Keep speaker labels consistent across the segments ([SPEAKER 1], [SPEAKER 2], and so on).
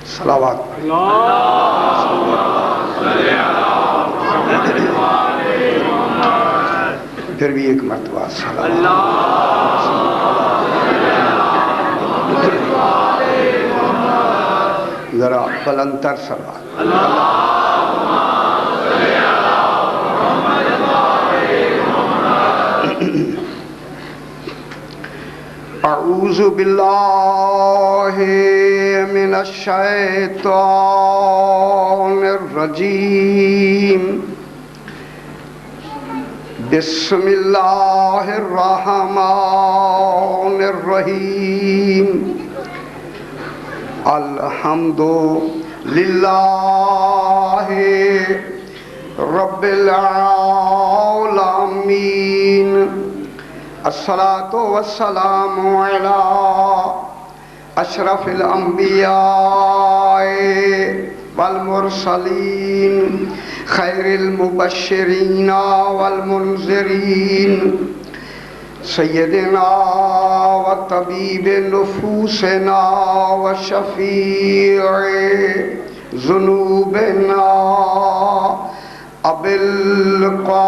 [SPEAKER 1] صلوات پھر بھی ایک مرتبہ ذرا بلندتر صلوات اعوذ باللہ من الشیطان الرجیم بسم اللہ الرحمن الرحیم الحمد للہ رب العالمین الصلاۃ والسلام علی اشرف الانبیاء والمرسلین خیر المبشرین والمنذرین سیدنا و طبیب نفوسنا و شفیع ذنوبنا ابی القاسم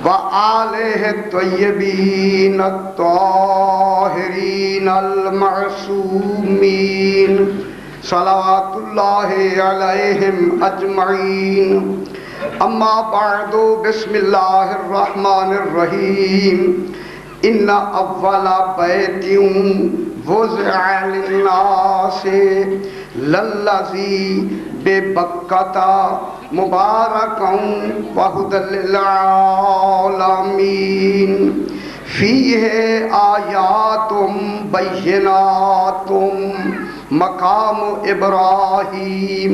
[SPEAKER 1] وآلہ الطیبین الطاہرین المعصومین صلوات اللہ علیہم اجمعین اما بعد بسم اللہ الرحمن الرحیم ان اول بیت وضع للناس للذی ببکۃ مبارکا وہدی للعالمین فیہ آیات بینات مقام ابراہیم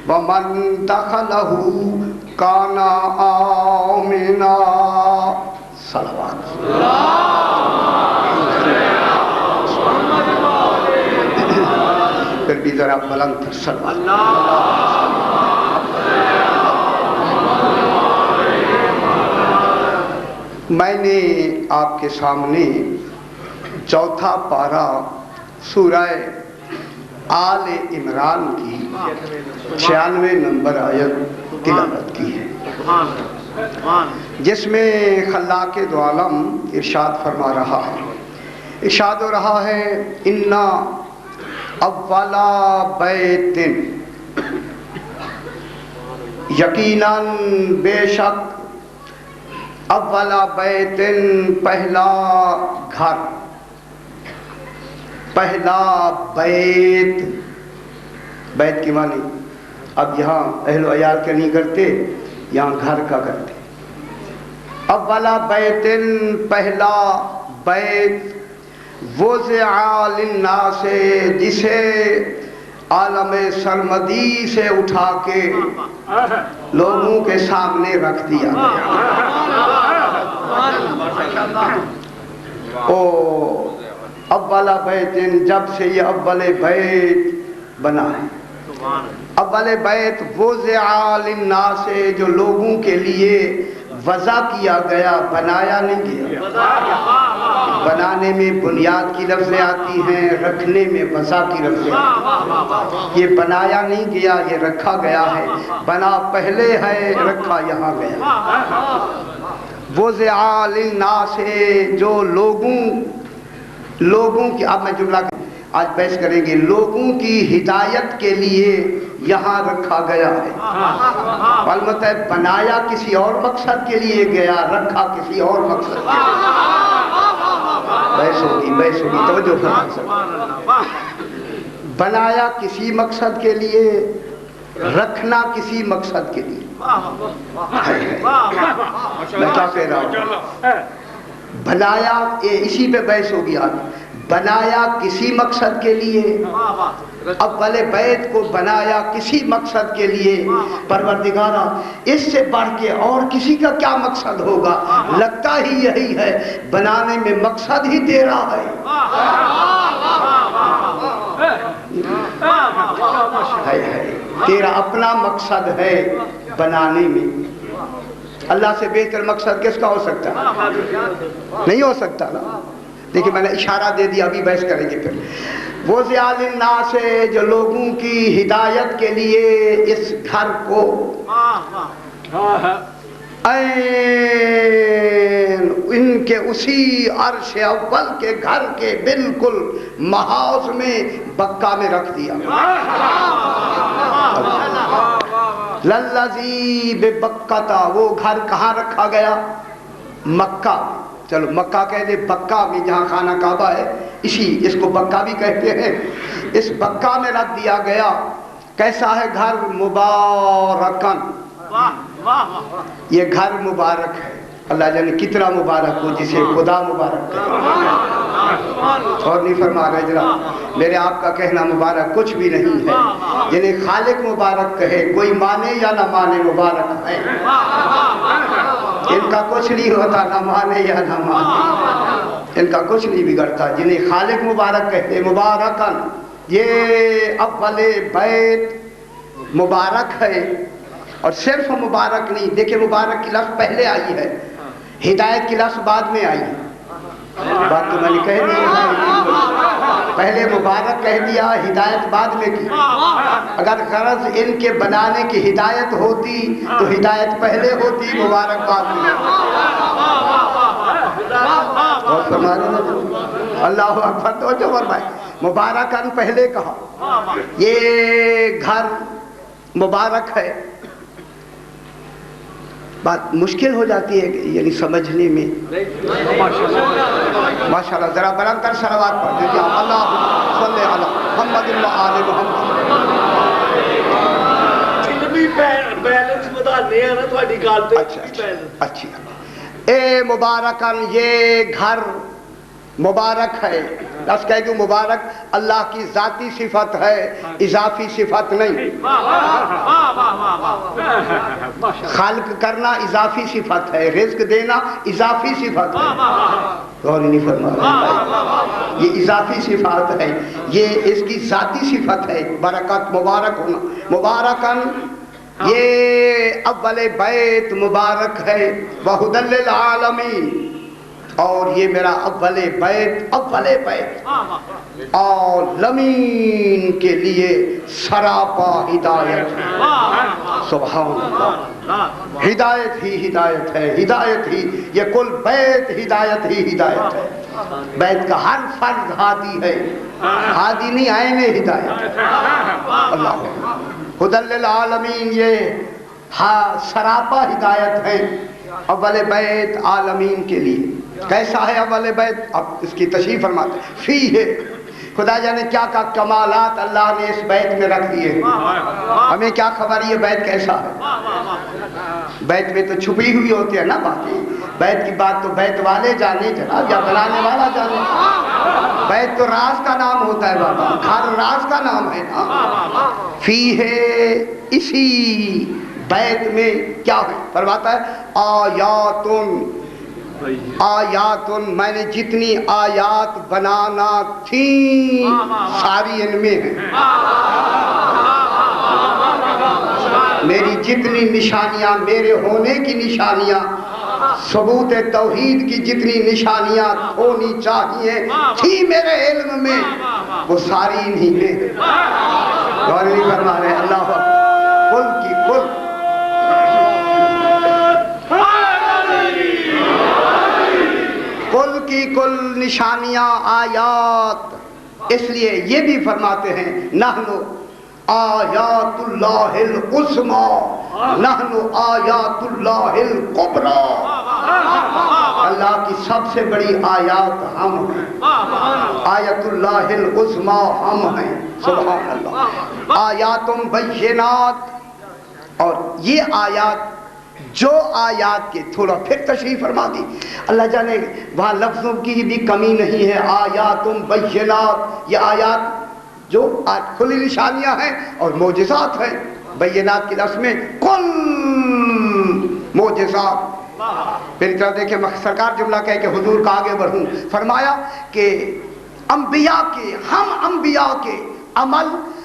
[SPEAKER 1] ومن دخلہ کان آمنا صلوات پھر بھی ذرا بلند صلوات میں نے آپ کے سامنے چوتھا پارہ سورہ آل عمران کی 96 نمبر آیت تلاوت کی ہے، جس میں خلاق دو عالم ارشاد فرما رہا ہے، ارشاد ہو رہا ہے اِنَّا اول بیت، یقیناً بے شک اول بیت پہلا گھر، پہلا بیت، بیت کی معنی اب یہاں اہل و عیال کا نہیں کرتے، یہاں گھر کا کرتے، اول بیت پہلا بیت وضع للناس جسے عالم سرمدی سے اٹھا کے لوگوں کے سامنے رکھ دیا گیا۔ او اول بیت، جب سے یہ اول بیت بنا ہے، اول بیت وضع للناس جو لوگوں کے لیے وضع کیا گیا، بنایا نہیں گیا۔ بنانے میں بنیاد کی لفظیں آتی ہیں، رکھنے میں وضع کی لفظیں آتی ہیں۔ یہ بنایا نہیں گیا، یہ رکھا گیا ہے، بنا پہلے ہے، رکھا یہاں گیا۔ وضع للناس جو لوگوں کی، اب میں جملہ آج بحث کریں گے، لوگوں کی ہدایت کے لیے یہاں رکھا گیا ہے۔ البتہ بنایا کسی اور مقصد کے لیے گیا، رکھا کسی اور مقصد کے لیے۔ بحث ہوگی توجہ فرمائیں۔ بنایا کسی مقصد کے لیے، رکھنا کسی مقصد کے لیے۔ میں کیا کہہ رہا ہوں؟ بنایا، اسی پہ بحث ہوگی آج۔ بنایا کسی مقصد کے لیے، اول بیت کو بنایا کسی مقصد کے لیے۔ پروردگارہ اس سے بڑھ کے اور کسی کا کیا مقصد ہوگا؟ لگتا ہی یہی ہے، بنانے میں مقصد ہی تیرا ہے۔ تیرا اپنا مقصد ہے بنانے میں، اللہ سے بہتر مقصد کس کا ہو سکتا ہے؟ نہیں ہو سکتا نا۔ دیکھیں میں نے اشارہ دے دیا، ابھی بحث کریں گے پھر۔ وہ ضیاء للناس ہے جو لوگوں کی ہدایت کے لیے اس گھر کو ان کے اسی عرش اول کے گھر کے بالکل محاذ میں بکا میں رکھ دیا۔ للذی ببکتا، وہ گھر کہاں رکھا گیا؟ مکہ۔ چلو مکہ کہہ دے، بکہ میں جہاں خانہ کعبہ ہے، اس کو بکہ بھی کہتے ہیں، اس بکہ میں رکھ دیا گیا۔ کیسا ہے گھر؟ مبارکن، یہ گھر مبارک ہے۔ اللہ جانے کتنا مبارک ہو جسے خدا مبارک کہے۔ اور نہیں فرما رہے جناب، میرے آپ کا کہنا مبارک کچھ بھی نہیں ہے، جنہیں خالق مبارک کہے، کوئی مانے یا نہ مانے مبارک ہے۔ ان کا کچھ نہیں ہوتا، نہ مانے یا نہ مانے، ان کا کچھ نہیں بگڑتا۔ جنہیں خالق مبارک کہتے مبارکن، یہ اول بیت مبارک ہے۔ اور صرف مبارک نہیں، دیکھیں مبارک کی لفظ پہلے آئی ہے، ہدایت کی لفظ بعد میں آئی ہے۔ بات تو میں نے کہہ دی، پہلے مبارک کہہ دیا، ہدایت بعد میں کی۔ اگر غرض ان کے بنانے کی ہدایت ہوتی تو ہدایت پہلے ہوتی، مبارک بعد میں۔ اور فرما رہے ہیں اللہ اکبر، تو جو فرمائے مبارکن پہلے کہا، یہ گھر مبارک ہے۔ بات مشکل ہو جاتی ہے یعنی سمجھنے میں۔ ماشاءاللہ، ذرا بلند کر صلوات پڑھ دیجیے، اللہ صلی علی محمد و آل محمد۔
[SPEAKER 2] بیلنس بتانے ہیں نا تھوڑی گل تے۔
[SPEAKER 1] اچھی اے مبارکن، یہ گھر مبارک ہے۔ لفظ کہہ دوں مبارک اللہ کی ذاتی صفت ہے، اضافی صفت نہیں۔ خلق کرنا اضافی صفت ہے، رزق دینا اضافی صفت ہے۔ غور نہیں فرما رہے، یہ اضافی صفات ہے، یہ اس کی ذاتی صفت ہے، برکت مبارک ہونا۔ مبارکن، یہ اول بیت مبارک ہے، وہدی للعالمین، اور یہ میرا اول بیت عالمین کے لیے سراپا ہدایت ہے۔ سبحان اللہ، ہدایت ہی ہدایت ہے، ہدایت ہی، یہ کل بیت ہدایت ہی ہدایت ہے۔ بیت کا ہر فرد ہادی ہے، ہادی نہیں عین ہدایت ہے۔ اللہ ہدی للعالمین، یہ سراپا ہدایت ہے اول بیت عالمین کے لیے۔ کیسا ہے اول بیت؟ اب اس کی تشریح فرماتے ہیں، فی ہے، خدا جانے کیا کا کمالات اللہ نے اس بیت میں رکھ دیے۔ ہمیں کیا خبر یہ بیت کیسا ہے؟ بیت میں تو چھپی ہوئی ہوتی ہے نا باتیں، بیت کی بات تو بیت والے جانے جناب، یا بنانے والا جانے۔ بیت تو راز کا نام ہوتا ہے بابا، گھر راز کا نام ہے نا۔ فی ہے، اسی بیت میں کیا ہے؟ فرماتا ہے آیاتن، میں نے جتنی آیات بنانا تھیں ساری ان میں ہیں۔ میری جتنی نشانیاں، میرے ہونے کی نشانیاں، ثبوت توحید کی جتنی نشانیاں ہونی چاہیے تھی میرے علم میں، وہ ساری انہی میں ہیں۔ غور نہیں فرما رہے، اللہ کل کی کل کی کل نشانیاں آیات۔ اس لیے یہ بھی فرماتے ہیں نحن آیات اللہ العظمی، نحن آیات اللہ الکبریٰ، اللہ کی سب سے بڑی آیات ہم ہیں، آیت اللہ العظمی ہم ہیں۔ سبحان اللہ، آیات بینات، اور یہ آیات جو آیات کے تھوڑا پھر تشریح فرما دی، اللہ جانے وہاں لفظوں کی بھی کمی نہیں ہے۔ آیات بینات، یہ آیات جو کھلی نشانیاں ہیں اور معجزات ہیں۔ بینات کی لفظ میں کل معجزات۔ پھر طرح دیکھیں سرکار جملہ کہہ کہ حضور کا آگے بڑھوں، فرمایا کہ انبیاء کے، ہم انبیاء کے عمل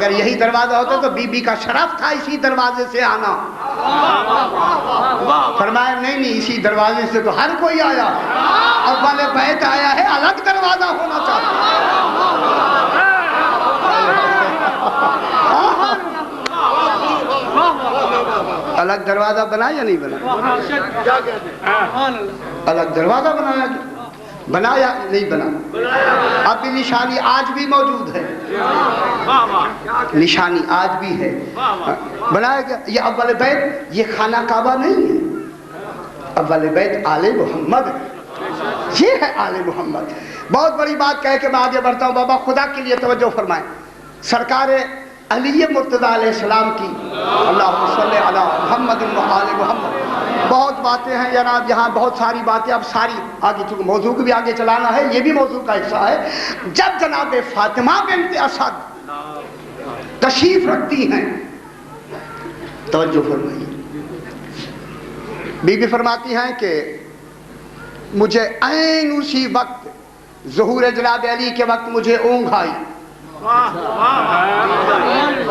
[SPEAKER 1] اگر یہی دروازہ ہوتا تو بی بی کا شرف تھا اسی دروازے سے آنا. فرمایا نہیں اسی دروازے سے تو ہر کوئی آیا. اول بیت آیا ہے, الگ دروازہ ہونا چاہیے. الگ دروازہ بنا یا نہیں بنا؟ الگ دروازہ بنایا گیا, بنایا نہیں بنا. اب بھی نشانی آج بھی موجود ہے, نشانی آج بھی ہے, بنایا گیا. یہ اول بیت, یہ خانہ کعبہ نہیں ہے. اول بیت آل محمد ہے, یہ ہے آل محمد. بہت بڑی بات کہہ کے میں آگے بڑھتا ہوں. بابا خدا کے لیے توجہ فرمائیں. سرکار علی مرتضیٰ علیہ السلام کی اللہم صلی علی محمد و آل محمد. بہت باتیں ہیں جناب, یہاں بہت ساری باتیں, اب ساری آگے چونکہ موضوع کو بھی آگے چلانا ہے, یہ بھی موضوع کا حصہ ہے. جب جناب فاطمہ بنت اسد تشریف رکھتی ہیں, توجہ فرمائیے, بی بی فرماتی ہیں کہ مجھے عین اسی وقت ظہور جناب علی کے وقت مجھے اونگ آئی.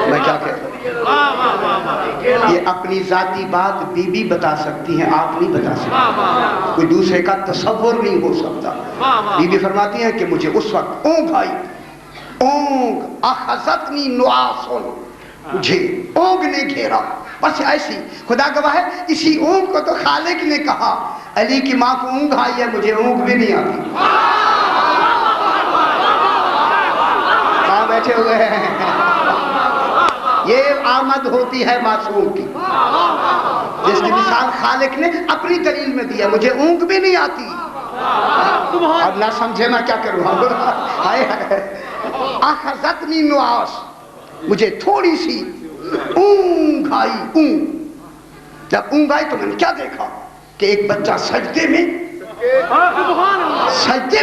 [SPEAKER 1] میں کیا کہتا ہوں, یہ اپنی ذاتی بات بی بی بتا سکتی ہیں, آپ نہیں بتا سکتے, کوئی دوسرے کا تصور نہیں ہو سکتا. بی بی فرماتی ہیں کہ مجھے اس وقت اونگ آئی. اونگ اخذتنی نعاسن, مجھے اونگ نے گھیرا. بس ایسی, خدا گواہ ہے اسی اونگ کو تو خالق نے کہا علی کی ماں کو اونگ آئی ہے, مجھے اونگ بھی نہیں آتی. کہاں بیٹھے ہوئے ہیں؟ یہ آمد ہوتی ہے معصوم کی, جس کی مثال خالق نے اپنی دلیل میں دی ہے, مجھے اونگ بھی نہیں آتی. اب نہ سمجھے میں کیا کروں. اخذتنی نعاس, مجھے تھوڑی سی اونگ آئی. اونگ, جب اونگ آئی تو میں نے کیا دیکھا کہ ایک بچہ سجدے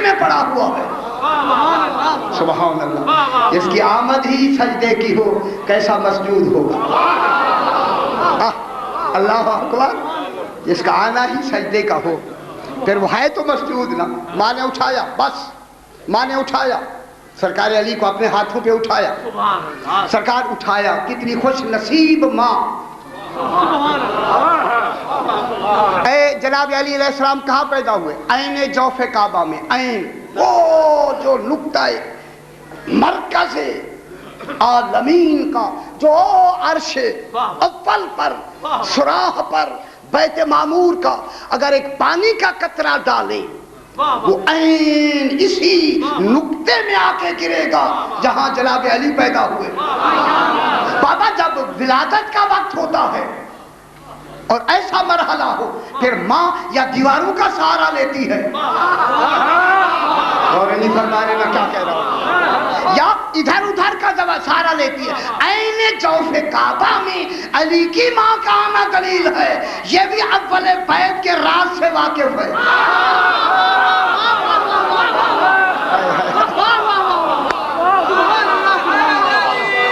[SPEAKER 1] میں پڑا ہوا ہے. سبحان اللہ, جس کی آمد ہی سجدے کی ہو کیسا مسجود ہوگا. اللہ اکبر, جس کا آنا ہی سجدے کا ہو پھر وہ ہے تو مسجود نا. ماں نے اٹھایا, بس ماں نے اٹھایا, سرکار علی کو اپنے ہاتھوں پہ اٹھایا. سرکار اٹھایا, کتنی خوش نصیب ماں. اے جناب علی علیہ السلام کہاں پیدا ہوئے؟ عین جوف کعبہ میں. عین وہ جو نقطہ مرکز عالمین کا, جو عرش اول پر سراح پر بیت معمور کا اگر ایک پانی کا قطرہ ڈالیں وہ عین اسی نقطے میں آ کے گرے گا جہاں جناب علی پیدا ہوئے. بابا جب ولادت کا وقت ہوتا ہے اور ایسا مرحلہ ہو پھر ماں یا دیواروں کا سہارا لیتی ہے. اور نہیں فرمانے میں کیا کہہ رہا ہوں, یا ادھر ادھر کا سہارا لیتی ہے. عین جوف کعبہ میں علی کی ماں کا آنا دلیل ہے. یہ بھی اول بیت کے راز سے واقف ہے.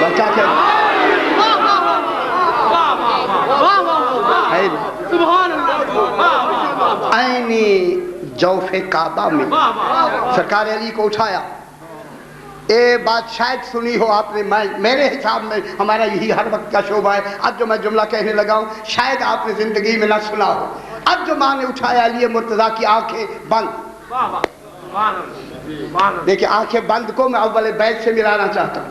[SPEAKER 1] میں کیا کہہ رہا ہوں, عینی جوف کعبہ میں سرکار علی کو اٹھایا. یہ بات شاید سنی ہو آپ نے, میرے حساب میں ہمارا یہی ہر وقت کا شعبہ ہے. اب جو میں جملہ کہنے لگا ہوں شاید آپ نے زندگی میں نہ سنا ہو. اب جو ماں نے اٹھایا علی مرتضیٰ کی آنکھیں بند. دیکھیں آنکھیں بند کو میں اول بیت سے ملانا چاہتا ہوں.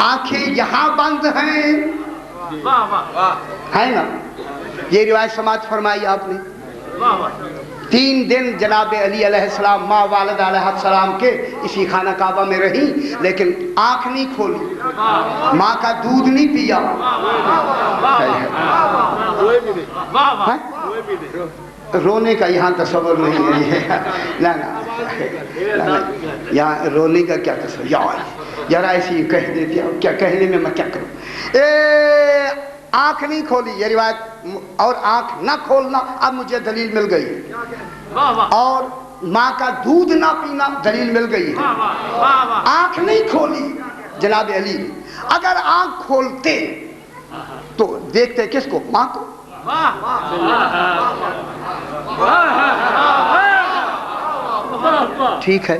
[SPEAKER 1] آنکھیں یہاں بند ہیں, ہے نا. یہ روایت سماعت فرمائی آپ نے. 3 دن جناب علی علیہ السلام ماں والد علیہ السلام کے اسی خانہ کعبہ میں رہی, لیکن آنکھ نہیں کھولی, ماں کا دودھ نہیں پیا. رونے کا یہاں تصور نہیں ہے. یہاں رونے کا کیا تصور, ذرا ایسی کہہ دیتی, کیا کہنے میں کیا کروں. آنکھ نہیں کھولی, یہ روایت, اور آنکھ نہ کھولنا اب مجھے دلیل مل گئی, اور ماں کا دودھ نہ پینا دلیل مل گئی ہے. آنکھ نہیں کھولی جناب علی. اگر آنکھ کھولتے تو دیکھتے کس کو, ماں کو. ٹھیک ہے,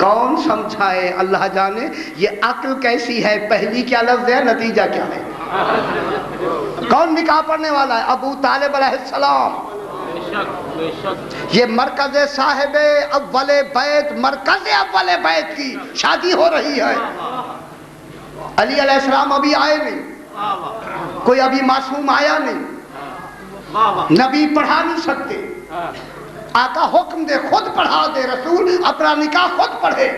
[SPEAKER 1] کون سمجھائے اللہ جانے یہ عقل کیسی ہے، پہلی کیا لفظ ہے، نتیجہ کیا ہے؟ کون نکاح پڑھنے والا ہے؟ ابو طالب علیہ السلام۔ یہ مرکز صاحب اول بیت، مرکز اول بیت کی شادی ہو رہی ہے۔ علی علیہ السلام ابھی آئے نہیں، کوئی ابھی معصوم آیا نہیں، نبی پڑھا نہیں سکتے، آقا حکم دے خود پڑھا دے، رسول اپنا نکاح خود پڑھے۔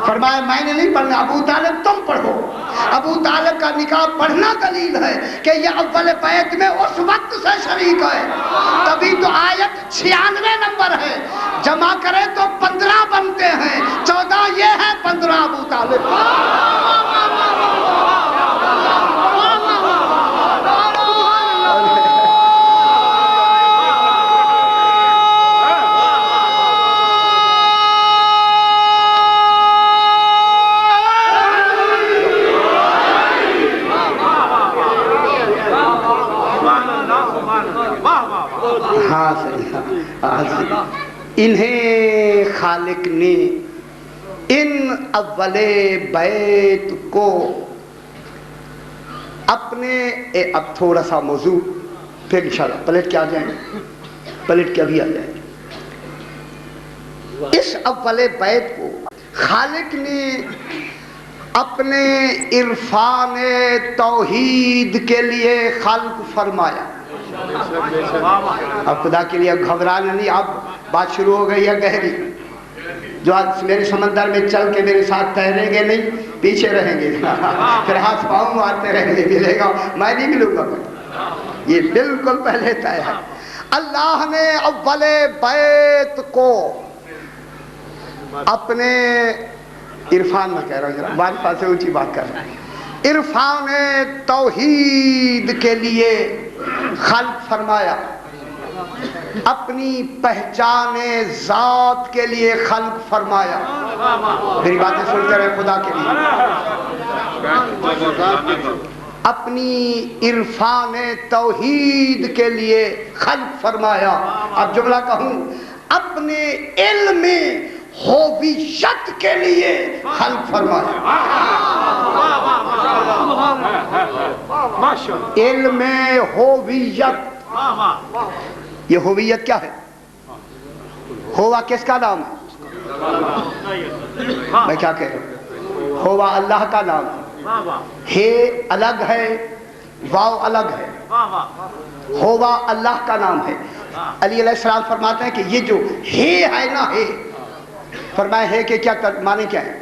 [SPEAKER 1] فرمایا میں نے نہیں پڑھنا، ابو طالب تم پڑھو۔ ابو طالب کا نکاح پڑھنا دلیل ہے کہ یہ اول بیت میں اس وقت سے شریک ہے، تبھی تو آیت 96 نمبر ہے، جمع کرے تو 15 بنتے ہیں، 14 یہ ہے، 15 ابو طالب۔ انہیں خالق نے ان اول بیت کو اپنے اب تھوڑا سا موضوع پھر انشاءاللہ پلٹ کے آ جائیں، پلٹ کے ابھی آ جائیں۔ اس اول بیت کو خالق نے اپنے عرفان توحید کے لیے خلق فرمایا۔ اب خدا کے لیے گھبرانا نہیں، اب بات شروع ہو گئی ہے گہری۔ جو آج میرے سمندر میں چل کے میرے ساتھ تیریں گے نہیں، پیچھے رہیں گے، پھر ہاتھ پاؤں مارتے رہیں گے، ملے گا میں نہیں ملوں گا، یہ بالکل پہلے طے ہے۔ اللہ نے اول بیت کو اپنے عرفان میں کہہ رہا ہوں، ذرا معرفت سے اونچی بات کر رہا ہے، عرفان توحید کے لیے خلق فرمایا، اپنی پہچان ذات کے لیے خلق فرمایا۔ میری باتیں سنتے رہے خدا کے لیے۔ اپنی عرفان توحید کے لیے خلق فرمایا۔ اب جملہ کہوں، اپنے علم ہویت کے لیے خلق فرمایا۔ علم ہویت، یہ ہویت کیا ہے؟ ہوا کس کا نام ہے؟ میں کیا کہہ رہا ہوں؟ ہوا اللہ کا نام ہے، ہے الگ ہے، واو الگ ہے، ہوا اللہ کا نام ہے۔ علی علیہ السلام فرماتے ہیں کہ یہ جو ہے نا، ہے فرمایا ہے کہ کیا معنی کیا ہے؟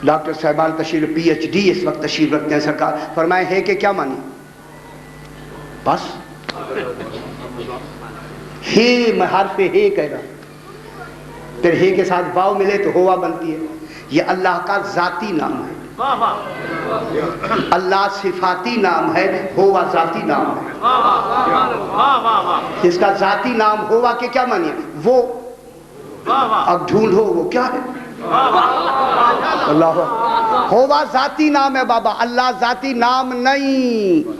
[SPEAKER 1] ڈاکٹر صاحبان تشریف پی ایچ ڈی اس وقت تشریف رکھتے ہیں سرکار، فرمایا ہے کہ کیا معنی؟ بس ہے، میں حرف ہے کہہ رہا ہوں، پھر ہے کے ساتھ واو ملے تو ہوا بنتی ہے۔ یہ اللہ کا ذاتی نام ہے، اللہ صفاتی نام ہے، ہوا ذاتی نام ہے۔ اس کا ذاتی نام ہوا کے کیا معنی ہے؟ وہ، اب ڈھونڈو وہ کیا ہے؟ اللہ ہوا ذاتی نام ہے بابا، اللہ ذاتی نام نہیں،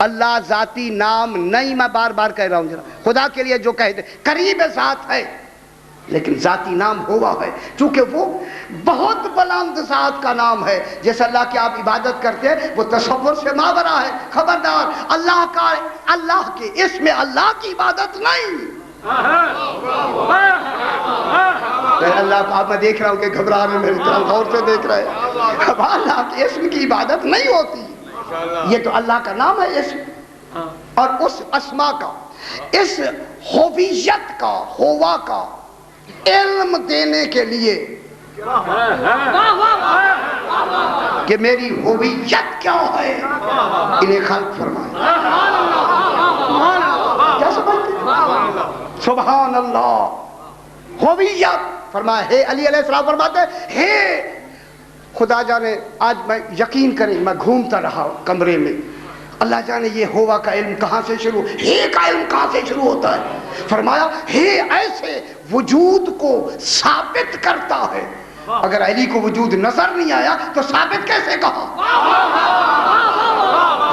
[SPEAKER 1] اللہ ذاتی نام نہیں، میں بار بار کہہ رہا ہوں، ذرا خدا کے لیے جو کہتے قریب ذات ہے لیکن ذاتی نام ہوا ہے، چونکہ وہ بہت بلند ذات کا نام ہے۔ جیسے اللہ کی آپ عبادت کرتے ہیں وہ تصور سے ماورا ہے، خبردار اللہ کا، اللہ کے اس میں اللہ کی عبادت نہیں۔ اللہ کو آپ میں دیکھ رہا ہوں کہ گھبرا رہے، میری طرف غور سے دیکھ رہے ہیں، اب اللہ کے اسم کی عبادت نہیں ہوتی، یہ تو اللہ کا نام ہے اسم، اور اس اسما کا، اس ہویت کا، ہوا کا علم دینے کے لیے کہ میری ہویت کیا ہے، انہیں خلق فرمایا۔ کیا سمجھتے ہیں؟ سبحان اللہ، ہویت فرمایا ہے۔ علی علیہ السلام فرماتے ہیں، خدا جانے آج میں یقین کریں میں گھومتا رہا کمرے میں، اللہ جانے یہ ہوا کا علم کہاں سے شروع، ہے کا علم کہاں سے شروع ہوتا ہے؟ فرمایا ہے ایسے وجود کو ثابت کرتا ہے، اگر علی کو وجود نظر نہیں آیا تو ثابت کیسے کہا؟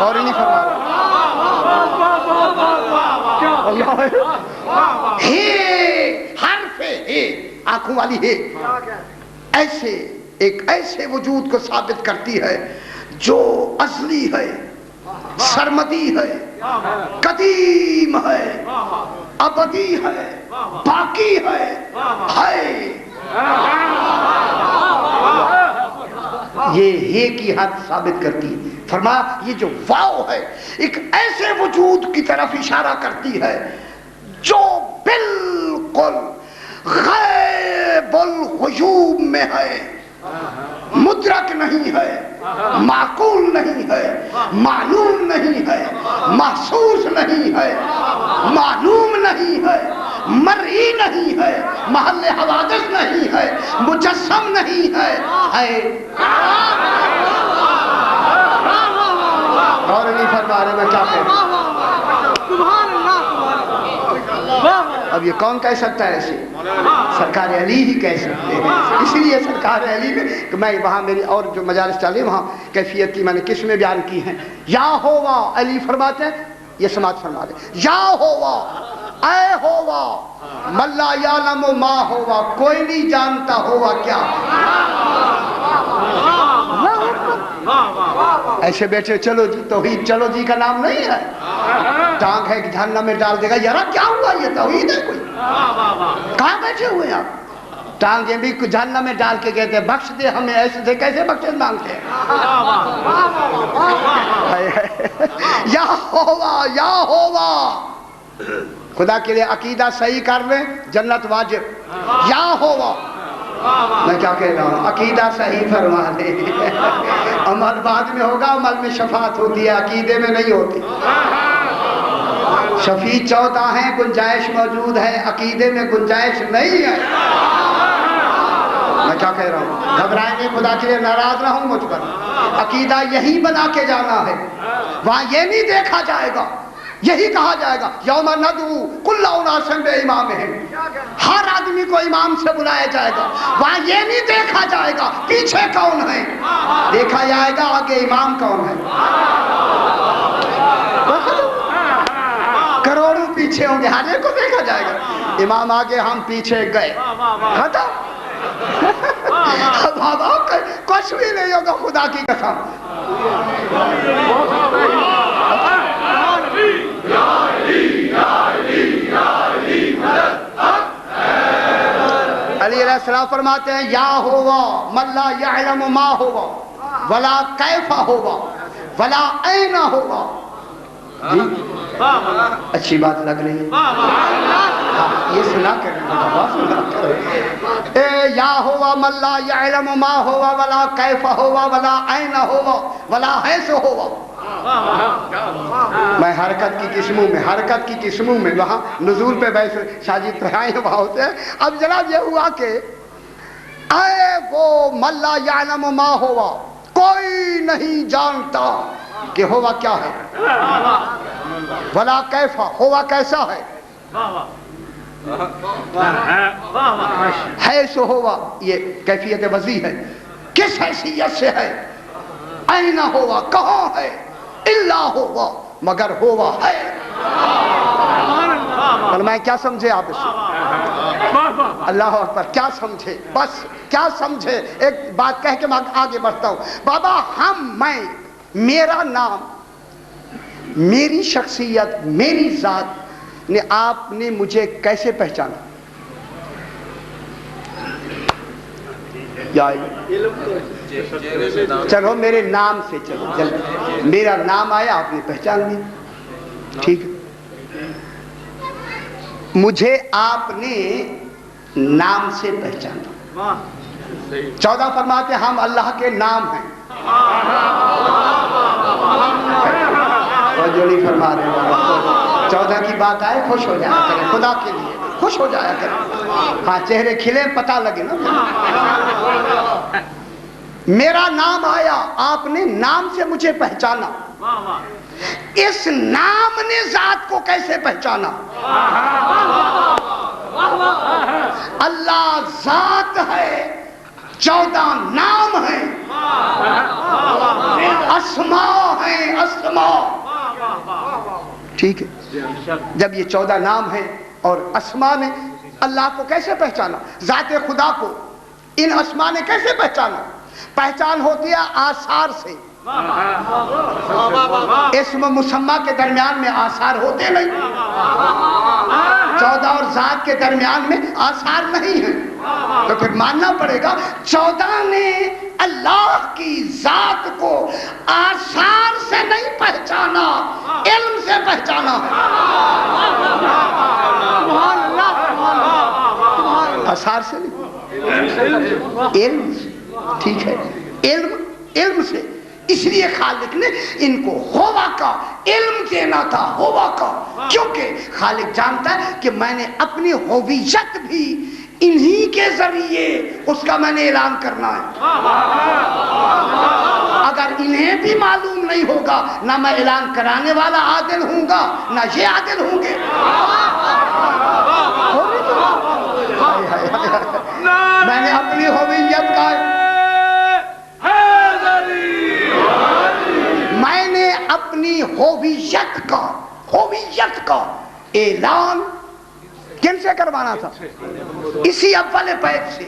[SPEAKER 1] اور نہیں فرمایا ہے آنکھوں والی ہے، ایسے ایک ایسے وجود کو ثابت کرتی ہے جو ازلی ہے، سرمدی ہے، قدیم ہے، ابدی ہے، باقی ہے۔ یہ کی حد ثابت کرتی ہے۔ فرمایا یہ جو واو ہے ایک ایسے وجود کی طرف اشارہ کرتی ہے جو بالکل غیب الغیوب میں ہے، مدرک نہیں ہے، معقول نہیں ہے، معلوم نہیں ہے، محسوس نہیں ہے، معلوم نہیں ہے، مرئی نہیں ہے، محل حوادث نہیں ہے، مجسم نہیں ہے، اور نہیں فرما رہے میں کیا کہوں؟ اب یہ کون کہہ سکتا ہے ایسے؟ سرکار علی ہی کہہ سکتے ہیں۔ اس لیے سرکار علی نے کہ میں وہاں میری اور جو مجالس چالے وہاں کیفیت کی میں نے کس میں بیان کی ہیں، یا ہوا علی فرماتے ہیں، یہ سماعت فرما دے، یا ہوا اے ہوا من لا یعلم ما ہوا، کوئی نہیں جانتا ہوا کیا۔ ایسے بیٹھے چلو جی توحید چلو جی کا نام نہیں ہے، ٹانگ ہے کہ جہنم میں ڈال دے گا، یارا کیا ہوا یہ توحید ہے کوئی؟ کہاں بیٹھے ہوئے آپ؟ ٹانگیں بھی جہنم میں ڈال کے کہتے ہیں بخش دے ہمیں، ایسے سے کیسے بخشش مانگتے ہیں؟ یا ہوا یا ہوا، خدا کے لیے عقیدہ صحیح کر لیں جنت واجب۔ یا ہوا، میں کیا کہہ رہا ہوں، عقیدہ صحیح فرما دے، عمل بعد میں ہوگا، عمل میں شفاعت ہوتی ہے، عقیدے میں نہیں ہوتی۔ شفیع 14 ہیں، گنجائش موجود ہے، عقیدے میں گنجائش نہیں ہے۔ میں کیا کہہ رہا ہوں، گھبرائیں گے، خدا کے لیے ناراض نہ ہوں مجھ پر، عقیدہ یہی بنا کے جانا ہے، وہاں یہ نہیں دیکھا جائے گا، یہی کہا جائے گا یوم ندعو کل اناس بامامہم، ہر آدمی کو امام سے بلایا جائے گا، وہاں یہ نہیں دیکھا جائے گا پیچھے کون ہے، دیکھا جائے گا آگے امام کون ہے۔ کروڑوں پیچھے ہوں گے، ہر ایک کو دیکھا جائے گا، امام آگے ہم پیچھے گئے، ختم۔ بابا کچھ بھی نہیں ہوگا خدا کی قسم۔ علی علیہ السلام فرماتے ہیں یا ہوا من لا یعلم ما ہوا ولا کیف ہوا ولا این ہوا۔ اچھی بات لگ رہی ہے، یہ سنا کر یا ہوا من لا یعلم ما ہوا ولا کیف ہوا ولا این ہوا ولا حیث ہوا۔ میں حرکت کی قسموں میں وہاں نزول پہ بیس شاجد پہائیں وہاں ہوتے ہیں۔ اب جناب یہ ہوا کہ اے وہ من لا یعلم ما ہوا، کوئی نہیں جانتا کہ ہوا کیا ہے، ولا کیفا، ہوا کیسا ہے، حیث ہوا، یہ کیفیت وضعی ہے، کس حیثیت سے ہے، این ہوا، کہاں ہے، الا ہوا، مگر ہوا ہے۔ فرمائے کیا سمجھے آپ اس سے؟ اللہ اکبر، کیا سمجھے؟ بس کیا سمجھے؟ ایک بات کہہ کے میں آگے بڑھتا ہوں۔ بابا میں، میرا نام، میری شخصیت، میری ذات نے آپ نے مجھے کیسے پہچانا؟ چلو میرے نام سے، چلو جلدی، میرا نام آیا آپ نے پہچان لیا، ٹھیک ہے۔ مجھے آپ نے نام سے پہچانا۔ 14 فرماتے ہم اللہ کے نام ہیں، جو نہیں فرما رہے ہیں 14 کی بات آئے خوش ہو جایا کریں، خدا کے لیے خوش ہو جایا کریں، ہاں چہرے کھلے پتہ لگے نا۔ میرا نام آیا، آپ نے نام سے مجھے پہچانا، اس نام نے ذات کو کیسے پہچانا؟ اللہ ذات ہے، 14 نام ہیں، اسماء ہیں، اسماء، ٹھیک ہے۔ جب یہ 14 نام ہیں اور اسماء میں اللہ کو کیسے پہچانا؟ ذات خدا کو ان اسما نے کیسے پہچانا؟ پہچان ہوتی ہے آثار سے. اسم مسمى کے درمیان میں آثار ہوتے نہیں. 14 اور ذات کے درمیان میں آثار نہیں ہیں. تو پھر ماننا پڑے گا 14 نے اللہ کی ذات کو آثار سے نہیں پہچانا، علم سے پہچانا. آثار سے نہیں، علم سے. ٹھیک ہے، علم سے. اس لیے خالق نے ان کو ہوا کا علم دینا تھا، ہوا کا. کیونکہ خالق جانتا ہے کہ میں نے اپنی ہویت بھی انہی کے ذریعے اس کا میں نے اعلان کرنا ہے. اگر انہیں بھی معلوم نہیں ہوگا نہ میں اعلان کرانے والا عادل ہوں گا نہ یہ عادل ہوں گے. میں نے اپنی ہویت کا اپنی ہویت کا اعلان کن سے کروانا تھا؟ اسی اول بیت سے.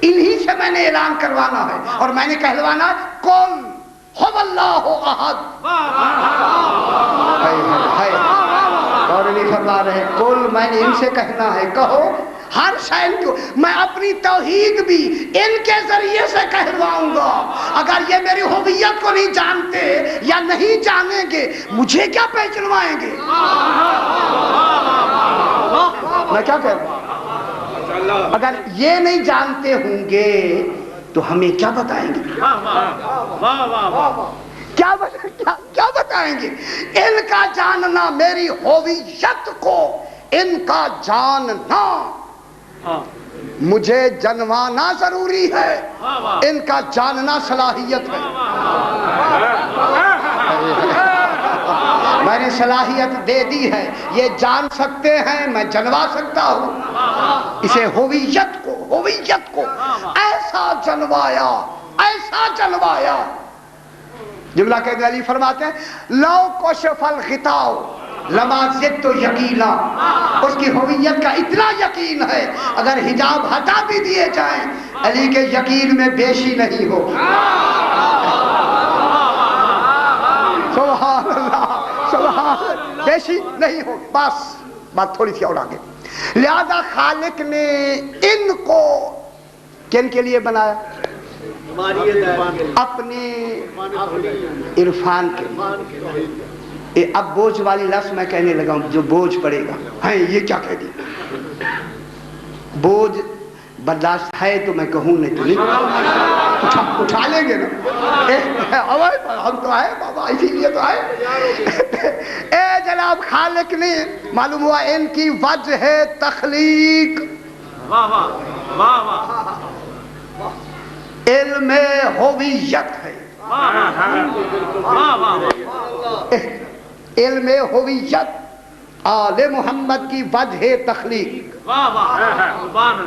[SPEAKER 1] انہی سے میں نے اعلان کروانا ہے اور میں نے کہلوانا ہے کل هو اللہ احد. اور نہیں فرما رہے کل، میں نے ان سے کہنا ہے کہو ہر شاید کو. میں اپنی توحید بھی ان کے ذریعے سے کہلواؤں گا. اگر یہ میری ہویت کو نہیں جانتے یا نہیں جانیں گے مجھے کیا پہچنوائیں گے؟ میں کیا کہہ رہا ہوں؟ اگر یہ نہیں جانتے ہوں گے تو ہمیں کیا بتائیں گے؟ کیا بتائیں گے؟ ان کا جاننا، میری ہویت کو ان کا جاننا مجھے جنوانا ضروری ہے. ان کا جاننا صلاحیت ہے. میں نے صلاحیت دے دی ہے، یہ جان سکتے ہیں، میں جنوا سکتا ہوں. اسے ہویت کو ایسا جنوایا. جملہ قید علی فرماتے ہیں لو کشف الغطاء لما زدت یقینا. اس کی ہویت کا اتنا یقین ہے اگر حجاب ہٹا بھی دیے جائیں علی کے یقین میں بیشی نہیں ہو. سبحان اللہ، بیشی نہیں ہو. بس بات تھوڑی سی اور آگے. لہذا خالق نے ان کو کن کے لیے بنایا؟ اپنے عرفان کے لیے. اب بوجھ والی لفظ میں کہنے لگا ہوں، جو بوجھ پڑے گا. ہیں یہ کیا کہہ دی؟ بوجھ برداشت ہے تو میں کہوں، نہیں تو نہیں. اٹھا لیں گے نا. ہم تو آئے بابا، اسی لیے تو آئے. اے جناب خالق نے معلوم ہوا ان کی وجہ تخلیق علم ہویت ہے. علم ہویت آل محمد کی وجہ تخلیق.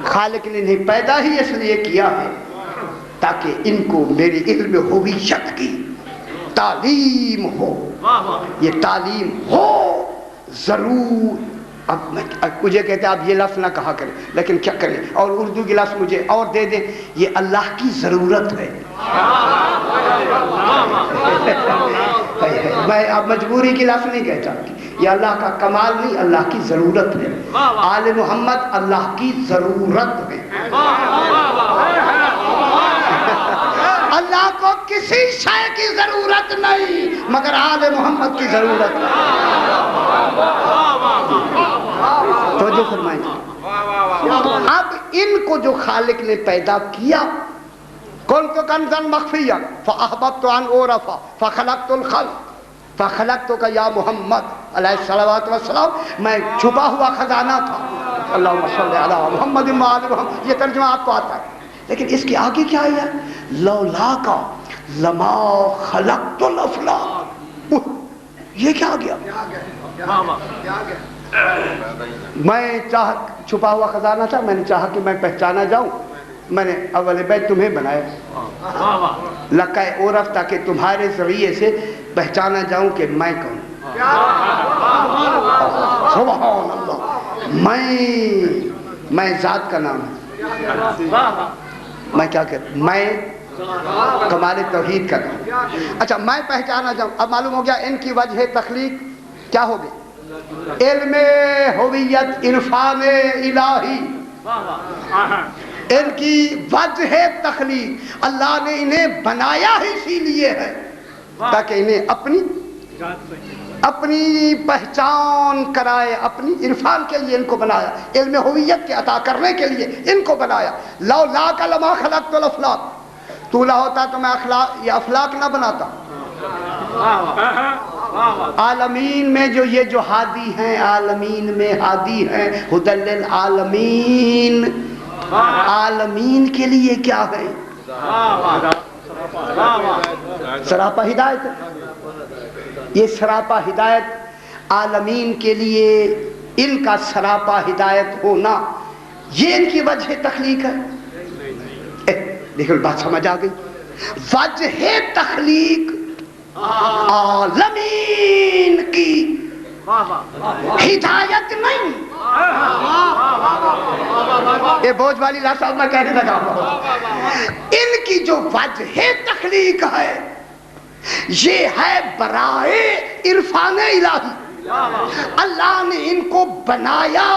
[SPEAKER 1] خالق نے انہیں پیدا ہی اس لیے کیا ہے تاکہ ان کو میری علم ہویت کی تعلیم ہو. یہ تعلیم ہو ضرور. اب مجھے کہتے ہیں آپ یہ لفظ نہ کہا کریں، لیکن کیا کریں؟ اور اردو کی لفظ مجھے اور دے دیں، یہ اللہ کی ضرورت ہے. میں اب مجبوری کی لفظ نہیں کہتا، یہ اللہ کا کمال نہیں، اللہ کی ضرورت ہے. آل محمد اللہ کی ضرورت ہے. اللہ کو کسی شے کی ضرورت نہیں مگر آل محمد کی ضرورت ہے. توجہ فرمائیں. اب ان کو جو خالق نے پیدا کیا، کنت کنزا مخفیا فاحببت ان اعرف فخلقت الخلق فخلقتک یا محمد علیہ الصلوۃ والسلام. میں چھپا ہوا خزانہ تھا. اللہم صلی علی محمد و آل محمد. یہ ترجمہ آپ کو آتا ہے، لیکن اس کے آگے کیا ہے؟ لولا کا لما خلقت الافلاک. یہ کیا آ گیا؟ میں چاہ چھپا ہوا خزانہ تھا، میں نے چاہا کہ میں پہچانا جاؤں. میں نے اول بیت تمہیں بنایا لکہ عرف تاکہ تمہارے ذریعے سے پہچانا جاؤں کہ میں کون. سبحان اللہ. میں ذات کا نام ہے، میں کیا کہتا ہوں، میں کمال توحید کا نام۔ اچھا میں پہچانا جاؤں، اب معلوم ہو گیا ان کی وجہ تخلیق کیا ہو گئی، علم ہویت عرفان الہی، ان کی وجہ تخلیق اللہ نے انہیں بنایا ہی اسی لیے ہے تاکہ انہیں اپنی پہچان کرائے، اپنی عرفان کے لیے ان کو بنایا، علم ہویت کے عطا کرنے کے لیے ان کو بنایا۔ لولاک لما خلقت الافلاک، تو نہ ہوتا تو میں یہ افلاک نہ بناتا۔ عالمین میں جو ہادی ہیں، عالمین میں ہادی ہیں، ہدی للعالمین، عالمین کے لیے کیا ہے، سراپا ہدایت ہے۔ یہ سراپا ہدایت عالمین کے لیے ان کا سراپا ہدایت ہونا، یہ ان کی وجہ تخلیق ہے۔ لیکن بات سمجھ آ گئی، وجہ تخلیق عالمین کی ہدایت نہیں۔ یہ بوجھ والی لفظ میں کہنے لگا، ان کی جو وجہ تخلیق ہے یہ ہے برائے عرفان الہی، اللہ نے ان کو بنایا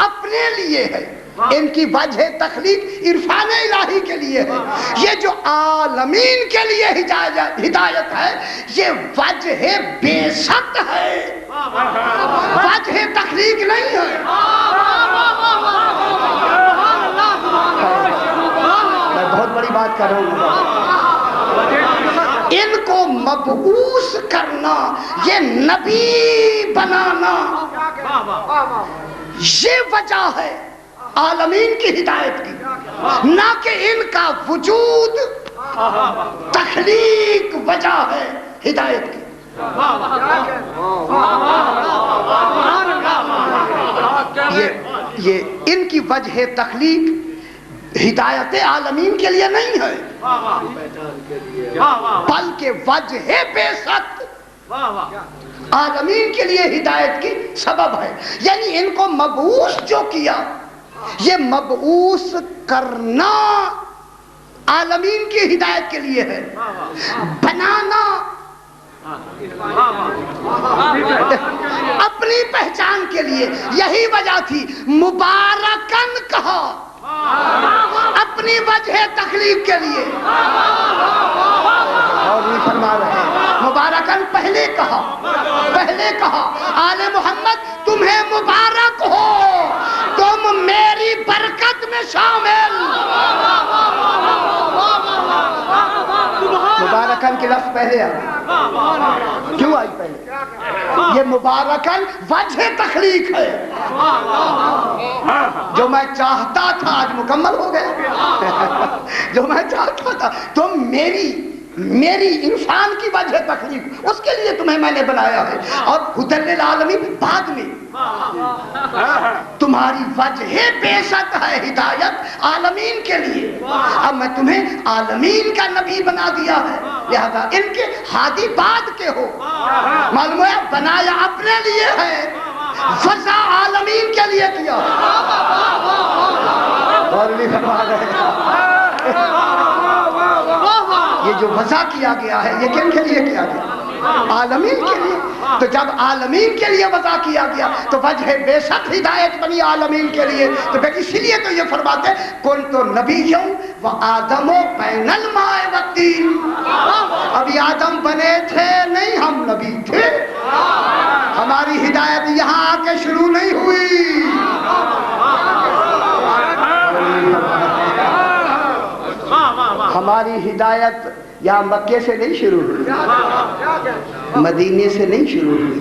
[SPEAKER 1] اپنے لیے ہے، ان کی وجہ تخلیق عرفان الہی کے لیے ہے۔ یہ جو عالمین کے لیے ہدایت ہے یہ وجہ بیست ہے، وجہ تخلیق نہیں ہے۔ میں بہت بڑی بات کر رہا ہوں، ان کو مبعوث کرنا، یہ نبی بنانا، یہ وجہ ہے عالمین کی ہدایت کی، نہ کہ ان کا وجود تخلیق وجہ ہے ہدایت کی۔ یہ ان کی وجہ تخلیق ہدایت عالمین کے لیے نہیں ہے، بلکہ وجہ بیست عالمین کے لیے ہدایت کی سبب ہے۔ یعنی ان کو مبعوث جو کیا، یہ مبعوث کرنا عالمین کی ہدایت کے لیے ہے، بنانا اپنی پہچان کے لیے۔ یہی وجہ تھی مبارکن کہا اپنی وجہ تخلیق کے لیے، اور نہیں فرما رہے مبارکن پہلے کہا آل محمد تمہیں مبارک ہو، تم میری برکت میں شامل۔ مبارکن کی لفظ پہلے آئی، کیوں آئی پہلے؟ یہ مبارکن وجہ تخلیق ہے، جو میں چاہتا تھا آج مکمل ہو گیا، جو میں چاہتا تھا تم میری عرفان کی وجہ تخلیق، اس کے لیے تمہیں میں نے بنایا ہے، اور ہدی للعالمین بعد میں تمہاری وجہ بیست ہے ہدایت عالمین کے لیے۔ اب میں تمہیں عالمین کا نبی بنا دیا ہے، لہذا ان کے ہادی بعد کے ہو، معلوم ہے بنایا اپنے لیے ہے، وضع عالمین کے لیے کیا۔ اور نہیں فرما رہے، یہ جو وضع کیا گیا ہے یہ کن کے لیے کیا گیا؟ عالمین کے لیے۔ تو جب عالمین کے لیے وضع کیا گیا تو وجہ بے شک ہدایت بنی عالمین کے لیے، تو پھر اسی لیے تو یہ فرماتے کنت نبیّا وآدم بین الماء والطین۔ ابھی آدم بنے تھے نہیں، ہم نبی تھے، ہماری ہدایت یہاں آ کے شروع نہیں ہوئی، ہماری ہدایت یہاں مکے سے نہیں شروع ہوئی، مدینے سے نہیں شروع ہوئی۔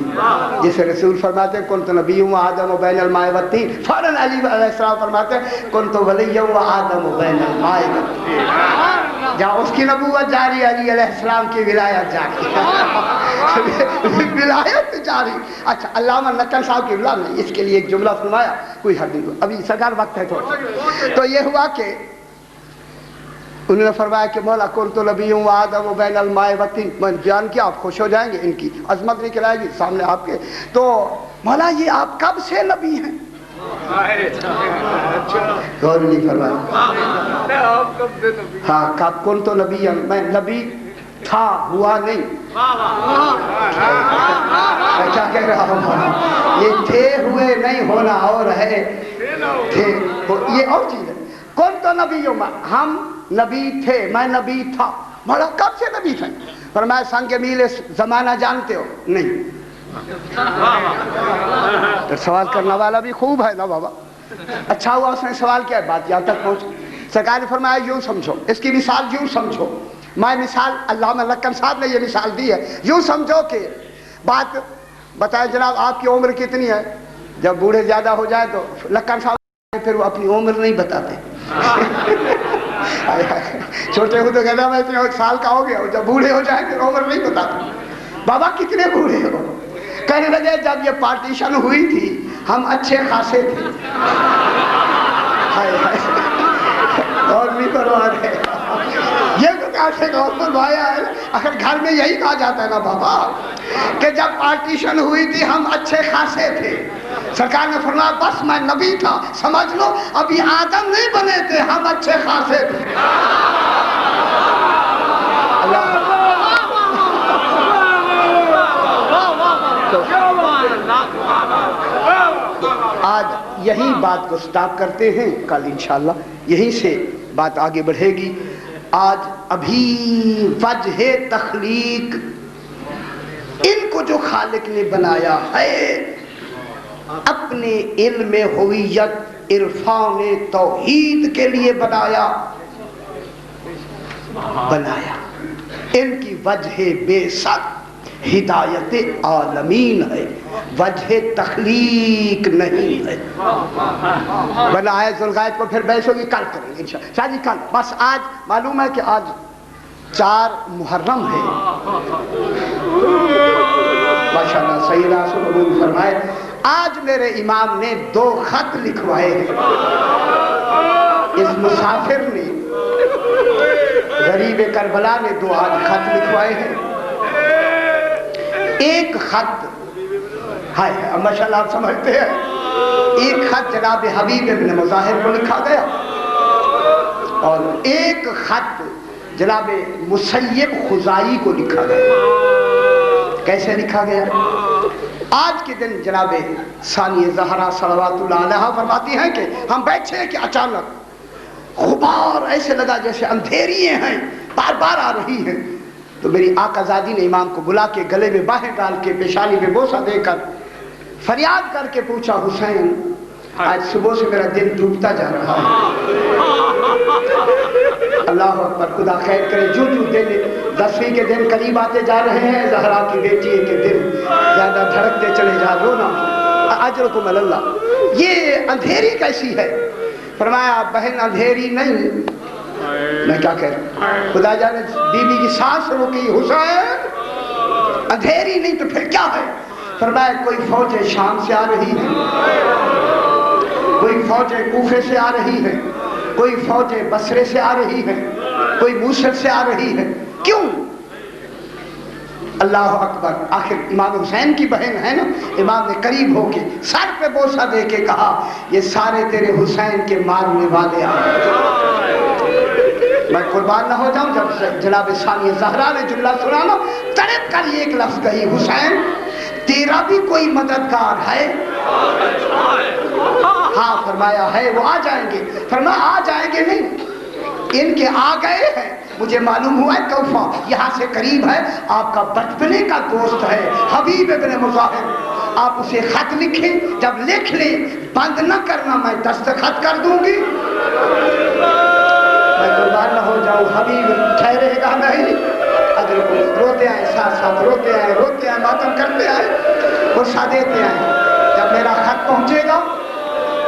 [SPEAKER 1] جسے رسول فرماتے ہیں کنت نبی و آدم و بین الماء والطین، فوراً علی علیہ السلام فرماتے ہیں کنت ولی و آدم و بین الماء والطین، جہاں اس کی نبوت جاری، علی علیہ السلام کی ولایت جاری، ولایت جاری۔ اچھا علامہ نقل صاحب کی ولایت نہیں، اس کے لیے ایک جملہ فرمایا، کوئی حد نہیں، ابھی سرکار وقت ہے تھوڑا۔ تو یہ ہوا کہ انہوں نے فرمایا کہ مولا کنت نبی و آدم و بین الماء والطین، میں نے بیان کیا، آپ خوش ہو جائیں گے، ان کی عظمت نکل آئے گی سامنے آپ کے۔ تو مولا یہ آپ کب سے نبی ہیں؟ غور نہیں فرمایا. ہاں کب کن تو نبی، میں نبی تھا ہوا نہیں. میں کیا کہہ رہا ہوں؟ یہ تھے ہوئے نہیں ہونا اور ہے تھے، یہ اور چیز ہے. کن تو نبی، ہم نبی تھے، میں نبی تھا. بڑا کب سے نبی تھے؟ فرمایا سنگ میل زمانہ جانتے ہو؟ نہیں. تو سوال کرنے والا بھی خوب ہے نا بابا. اچھا ہوا اس نے سوال کیا، بات یہاں تک پہنچ. سرکار نے فرمایا یوں سمجھو، اس کی مثال یوں سمجھو. میں مثال علامہ لکن صاحب نے یہ مثال دی ہے. یوں سمجھو کہ بات بتائے جناب آپ کی عمر کتنی ہے. جب بوڑھے زیادہ ہو جائے تو لکن صاحب پھر وہ اپنی عمر نہیں بتاتے. چھوٹے ہو تو کہنا میں اتنے سال کا ہو گیا، جب بوڑھے ہو جائے پھر عمر نہیں بتاتے. بابا کتنے بوڑھے ہو؟ کہنے لگے جب یہ پارٹیشن ہوئی تھی ہم اچھے خاصے تھے. اور بھی کروا رہے یہ تو کیسے غور فرمایا ہے. اگر گھر میں یہی کہا جاتا ہے نا بابا کہ جب پارٹیشن ہوئی تھی ہم اچھے خاصے تھے. سرکار نے فرمایا بس میں نبی تھا، سمجھ لو ابھی آدم نہیں بنے تھے، ہم اچھے خاصے تھے. آج یہی بات کو سٹاپ کرتے ہیں، کل انشاءاللہ یہیں سے بات آگے بڑھے گی. آج ابھی وجہ تخلیق، ان کو جو خالق نے بنایا ہے اپنے علم ہویت عرفان توحید کے لیے بنایا. ان کی وجہ بے شک ہدایت عالمین ہے، وجہ تخلیق نہیں ہے. بنایا ذوالغائب کو پھر بحث ہوگی، کل کریں گے انشاءاللہ. شاہ جی کل، بس آج معلوم ہے کہ آج 4 محرم ہے. ماشاءاللہ سید رسول قبول فرمائے. آج میرے امام نے 2 خط لکھوائے ہیں. اس مسافر نے، غریب کربلا نے 2 آج خط لکھوائے ہیں. ایک خط ہے ماشاءاللہ آپ سمجھتے ہیں، ایک خط جناب حبیب ابن مظاہر کو لکھا گیا اور ایک خط جناب مسیب خزائی کو لکھا گیا. کیسے لکھا گیا؟ آج کے دن جناب ثانیہ زہرا صلوات اللہ علیہا فرماتی ہیں کہ ہم بیٹھے کہ اچانک غبار ایسے لگا جیسے اندھیریے ہیں بار بار آ رہی ہیں. تو میری آقا زادی نے امام کو بلا کے گلے میں باہیں ڈال کے پیشانی میں بوسہ دے کر فریاد کر کے پوچھا حسین آج صبح سے میرا دل ڈوبتا جا رہا ہے. اللہ اکبر، خدا خیر کرے. جو دن 10ویں کے دن قریب آتے جا رہے ہیں، زہرا کی بیٹی کے دل زیادہ دھڑکتے چلے جا. رونا اجرکم اللہ. یہ اندھیری کیسی ہے؟ فرمایا بہن اندھیری نہیں، میں کیا کہہ رہا ہوں، خدا جانے بی بی کی سانس رکی. حسین اندھیری نہیں تو پھر کیا ہے؟ فرمایا کوئی فوج شام سے آ رہی ہے، کوئی فوج کوفے سے آ رہی ہے، کوئی فوج بصرے سے آ رہی ہے، کوئی موصل سے آ رہی ہے. کیوں؟ اللہ اکبر. آخر امام حسین کی بہن ہے نا. امام نے قریب ہو کے سر پہ بوسہ دے کے کہا یہ سارے تیرے حسین کے مارنے والے آئے. میں قربان نہ ہو جاؤں جب جناب ثانیہ زہرا نے جملہ سنا نا، تڑپ کر ایک لفظ کہی حسین تیرا بھی کوئی مددگار ہے؟ ہاں فرمایا ہے. وہ آ جائیں گے. فرمایا آ جائیں گے نہیں، ان کے آ گئے ہیں. مجھے معلوم ہوا ہے کوفہ یہاں سے قریب ہے، آپ کا بچپنے کا دوست ہے حبیب ابن مظاہر. آپ اسے خط لکھیں، جب لکھ لیں بند نہ کرنا، میں دستخط کر دوں گی. میں قربان نہ ہو جاؤں، حبیب ٹھہرے گا نہیں. روتے آئے، ساتھ ساتھ روتے آئے، روتے آئے، ماتم کرتے آئے، غصہ دیتے آئے. جب میرا خط پہنچے گا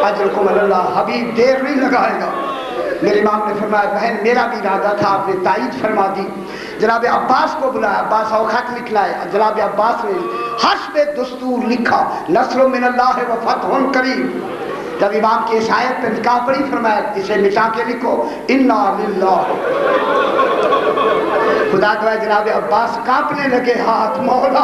[SPEAKER 1] اجرکم اللہ، حبیب دیر نہیں لگائے گا. میرے امام نے فرمایا بہن میرا بھی ارادہ تھا، آپ نے تائید فرما دی. جناب عباس کو بلایا، عباس آؤ خط لکھلائے. جناب عباس نے حسب دستور لکھا نصر من اللہ و فتح قریب. جب امام کی اس آیت پہ نکاح پڑی فرمایا اسے مٹا کے لکھو انا للہ. خدا دعا جناب عباس کانپنے لگے ہاتھ. مولا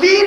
[SPEAKER 1] 3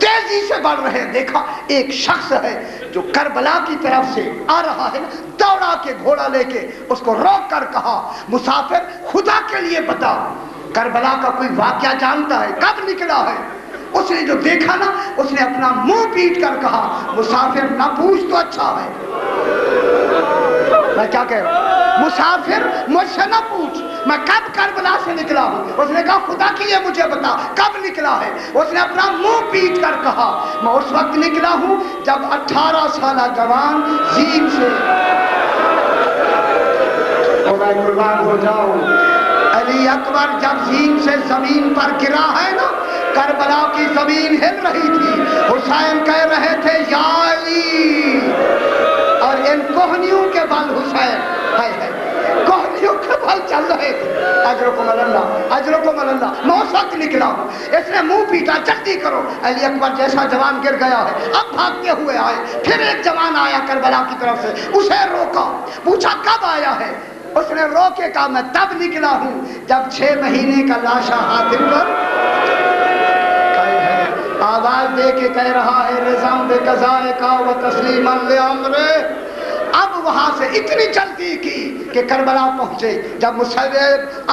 [SPEAKER 1] تیزی سے بڑھ رہے ہیں. دیکھا ایک شخص ہے جو کربلا کی طرف سے آ رہا ہے, دوڑا کے گھوڑا لے کے اس کو روک کر کہا مسافر خدا کے لیے بتا کربلا کا کوئی واقعہ جانتا ہے, کب نکلا ہے؟ اس نے جو دیکھا نا اس نے اپنا منہ پیٹ کر کہا مسافر نہ پوچھ تو اچھا ہے. میں کیا کہہ رہا ہوں, مسافر مجھ سے نہ پوچھ میں کب کربلا سے نکلا ہوں. اس نے کہا خدا کے لیے مجھے بتا کب نکلا ہے. اس نے اپنا منہ پیٹ کر کہا میں اس وقت نکلا ہوں جب 18 سالہ جوان زین سے, اور میں قربان ہو جاؤں, علی اکبر جب زین سے زمین پر گرا ہے نا, کربلا کی زمین ہل رہی تھی, حسین کہہ رہے تھے یا علی, اور ان کوہنیوں کے بل حسین ہے کوہنیوں کے بل چل رہے تھے. اجرکم اللہ اجرکم اللہ. میں اس وقت نکلا ہوں. اس نے منہ پیٹا جلدی کرو. علی اکبر جیسا جوان گر گیا ہے, اب بھاگتے ہوئے آئے. پھر ایک جوان آیا کربلا کی طرف سے, اسے روکا, پوچھا کب آیا ہے. اس نے روکے کہا میں تب نکلا ہوں جب 6 مہینے کا لاشا حاتم پر آواز دے کے کہہ رہا ہے رضام بے قضائے کا و تسلیما لامرے. اب وہاں سے اتنی جلدی کی کہ کربلا پہنچے. جب مصعب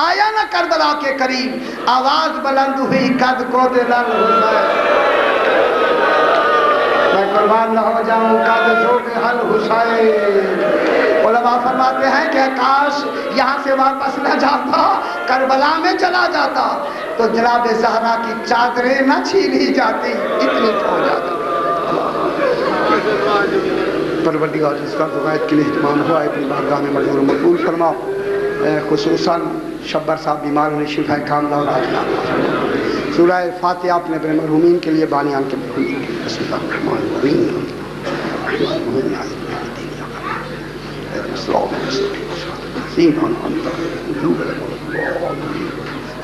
[SPEAKER 1] آیا نا کربلا کے قریب, آواز بلند ہوئی قد کو دل حسین. میں قربان نہ ہو جاؤں قد ذوق حل حسین. علماء فرماتے ہیں کہ کاش یہاں سے واپس نہ جاتا, کربلا میں چلا جاتا تو جناب زہرا کی چادریں نہ چھینی جاتی, اتنی ہو جاتی. پروردگار جس کا غائب کے لیے اہتمام ہوا ہے اپنی بارگاہ میں منظور و مقبول فرماؤ. خصوصاً شبر صاحب بیمار ہونے شفا کاملہ اور عاجلہ. سورہ فاتحہ اپنے اپنے مرحومین کے لیے بانیان کے مرحومین. بسم اللہ الرحمن الرحیم.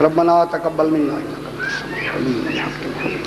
[SPEAKER 1] ربنا تقبل منا انك انت السميع العليم.